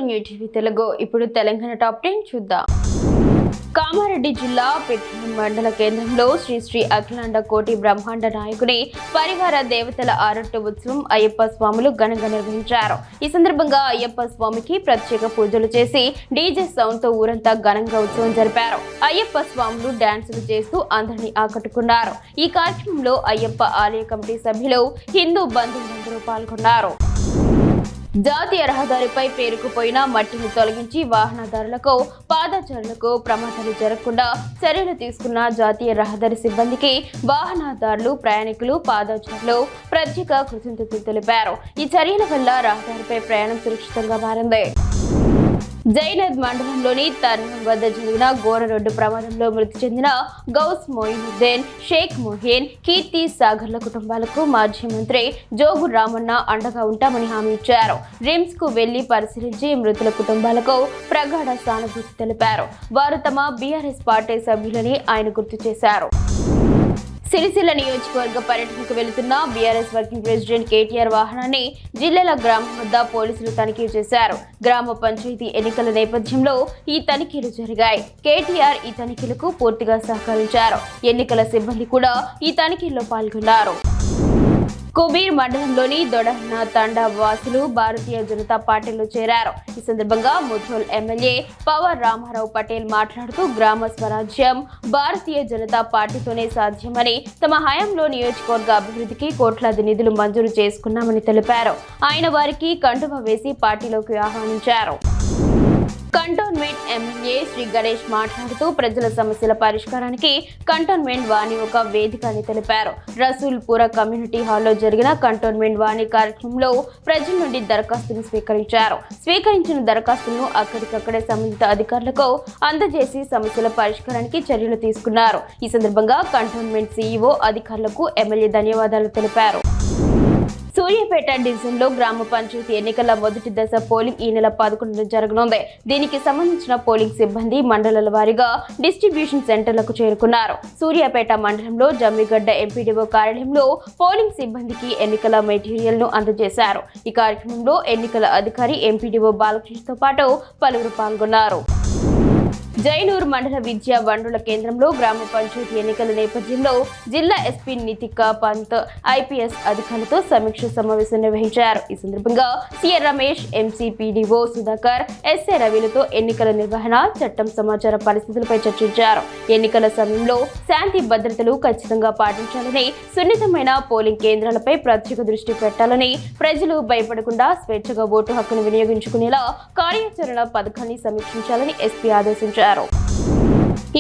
New TV Telugu ఇప్పుడు Telangana top 10 చూద్దాం. కామారెడ్డి జిల్లా పెట్రోల్ మండల కేంద్రంలో శ్రీ శ్రీ అఖిలాండ కోటి బ్రహ్మాండ నాయకుని పరివార దేవతల ఆరట్టు ఉత్సవం అయ్యప్ప స్వాములు ఘనంగా నిర్వహించారు. ఈ సందర్భంగా అయ్యప్ప స్వామికి ప్రత్యేక పూజలు చేసి డీజే సౌండ్ తో ఊరంతా ఘనంగా ఉత్సవం జరిపారు. అయ్యప్ప స్వాములు డాన్సులు చేస్తూ అందరినీ ఆకట్టుకున్నారు. ఈ కార్యక్రమంలో అయ్యప్ప ఆలయ కమిటీ సభ్యులు, హిందూ బంధువులందరూ పాల్గొన్నారు. జాతీయ రహదారిపై పేరుకుపోయిన మట్టిని తొలగించి వాహనదారులకు, పాదచారులకు ప్రమాదాలు జరగకుండా చర్యలు తీసుకున్న జాతీయ రహదారి సిబ్బందికి వాహనదారులు, ప్రయాణికులు, పాదచారులు ప్రత్యేక కృతజ్ఞతలు తెలిపారు. ఈ చర్యల వల్ల రహదారిపై ప్రయాణం సురక్షితంగా మారింది. జైనద్ మండలంలోని తర్నం వద్ద జరిగిన ఘోర రోడ్డు ప్రమాదంలో మృతి చెందిన గౌస్ మొయినుద్దీన్, షేక్ మొహీన్, కీర్తి సాగర్ల కుటుంబాలకు మాజీ మంత్రి జోగు రామన్న అండగా ఉంటామని హామీ ఇచ్చారు. రిమ్స్ కు వెళ్లి పరిశీలించి మృతుల కుటుంబాలకు ప్రగాఢ సానుభూతి తెలిపారు. వారు తమ బీఆర్ఎస్ పార్టీ సభ్యులని ఆయన గుర్తు చేశారు. సిరిసిల్ల నియోజకవర్గ పర్యటనకు వెళుతున్న బీఆర్ఎస్ వర్కింగ్ ప్రెసిడెంట్ కేటీఆర్ వాహనాన్ని జిల్లెల గ్రామం వద్ద పోలీసులు తనిఖీ చేశారు. గ్రామ పంచాయతీ ఎన్నికల నేపథ్యంలో ఈ తనిఖీలు జరిగాయి. కేటీఆర్ ఈ తనిఖీలకు పూర్తిగా సహకరించారు. ఎన్నికల సిబ్బంది కూడా ఈ తనిఖీల్లో పాల్గొన్నారు. కుబీర్ మండలంలోని దొడహన తండా వాసులు భారతీయ జనతా పార్టీలో చేరారు. ఈ సందర్భంగా ముధోల్ ఎమ్మెల్యే పవర్ రామారావు పటేల్ మాట్లాడుతూ గ్రామ స్వరాజ్యం భారతీయ జనతా పార్టీతోనే సాధ్యమని, తమ హయాంలో నియోజకవర్గ అభివృద్ధికి కోట్లాది నిధులు మంజూరు చేసుకున్నామని తెలిపారు. ఆయన వారికి కండువా వేసి పార్టీలోకి ఆహ్వానించారు. కంటోన్మెంట్ ఎమ్మెల్యే శ్రీ గణేష్ మాట్లాడుతూ ప్రజల సమస్యల పరిష్కారానికి కంటోన్మెంట్ వాణి ఒక వేదిక అని తెలిపారు. రసూల్పుర కమ్యూనిటీ హాల్లో జరిగిన కంటోన్మెంట్ వాణి కార్యక్రమంలో ప్రజల నుండి దరఖాస్తును స్వీకరించారు. స్వీకరించిన దరఖాస్తులను అక్కడికక్కడే సంబంధిత అధికారులకు అందజేసి సమస్యల పరిష్కారానికి చర్యలు తీసుకున్నారు. ఈ సందర్భంగా కంటోన్మెంట్ సీఈఓ అధికారులకు ఎమ్మెల్యే ధన్యవాదాలు తెలిపారు. సూర్యాపేట డివిజన్లో గ్రామ పంచాయతీ ఎన్నికల మొదటి దశ పోలింగ్ ఈ నెల 11న జరగనుంది. దీనికి సంబంధించిన పోలింగ్ సిబ్బంది మండలాల వారీగా డిస్ట్రిబ్యూషన్ సెంటర్లకు చేరుకున్నారు. సూర్యాపేట మండలంలో జమ్మిగడ్డ ఎంపీడీఓ కార్యాలయంలో పోలింగ్ సిబ్బందికి ఎన్నికల మెటీరియల్ ను అందజేశారు. ఈ కార్యక్రమంలో ఎన్నికల అధికారి ఎంపీడీఓ బాలకృష్ణతో పాటు పలువురు పాల్గొన్నారు. జైనూర్ మండల విద్యా వనరుల కేంద్రంలో గ్రామ పంచాయతీ ఎన్నికల నేపథ్యంలో జిల్లా ఎస్పీ నితికా పంత్ ఐపీఎస్ అధికారులతో సమీక్ష సమావేశం నిర్వహించారు. ఈ సందర్భంగా సిఆర్ రమేష్, ఎంసీపీడీఓ సుధాకర్, ఎస్ఏ రవిలతో ఎన్నికల నిర్వహణ, చట్టం, సమాచార పరిస్థితులపై చర్చించారు. ఎన్నికల సమయంలో శాంతి భద్రతలు ఖచ్చితంగా పాటించాలని, సున్నితమైన పోలింగ్ కేంద్రాలపై ప్రత్యేక దృష్టి పెట్టాలని, ప్రజలు భయపడకుండా స్వేచ్ఛగా ఓటు హక్కును వినియోగించుకునేలా కార్యాచరణ పథకాన్ని సమీక్షించాలని ఎస్పీ ఆదేశించారు.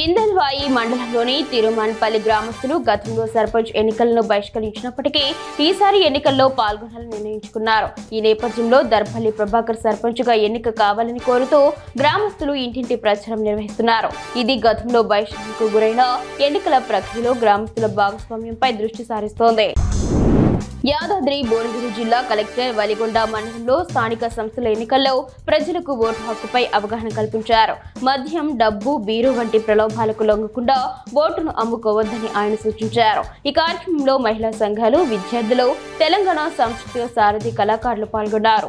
ఇందల్వాయి మండలంలోని తిరుమన్పల్లి గ్రామస్తులు గతంలో సర్పంచ్ ఎన్నికలను బహిష్కరించినప్పటికీ ఈసారి ఎన్నికల్లో పాల్గొనాలని నిర్ణయించుకున్నారు. ఈ నేపథ్యంలో దర్పల్లి ప్రభాకర్ సర్పంచ్ గా ఎన్నిక కావాలని కోరుతూ గ్రామస్తులు ఇంటింటి ప్రచారం నిర్వహిస్తున్నారు. ఇది గతంలో బహిష్కరణకు గురైన ఎన్నికల ప్రక్రియలో గ్రామస్తుల భాగస్వామ్యంపై దృష్టి సారిస్తోంది. యాదాద్రి భువనగిరి జిల్లా కలెక్టర్ వలిగొండ మండలంలో స్థానిక సంస్థల ఎన్నికల్లో ప్రజలకు ఓటు హక్కుపై అవగాహన కల్పించారు. మద్యం, డబ్బు, బీరు వంటి ప్రలోభాలకు లొంగకుండా ఓటును అమ్ముకోవద్దని ఆయన సూచించారు. ఈ కార్యక్రమంలో మహిళా సంఘాలు, విద్యార్థులు, తెలంగాణ సాంస్కృతిక సారథి కళాకారులు పాల్గొన్నారు.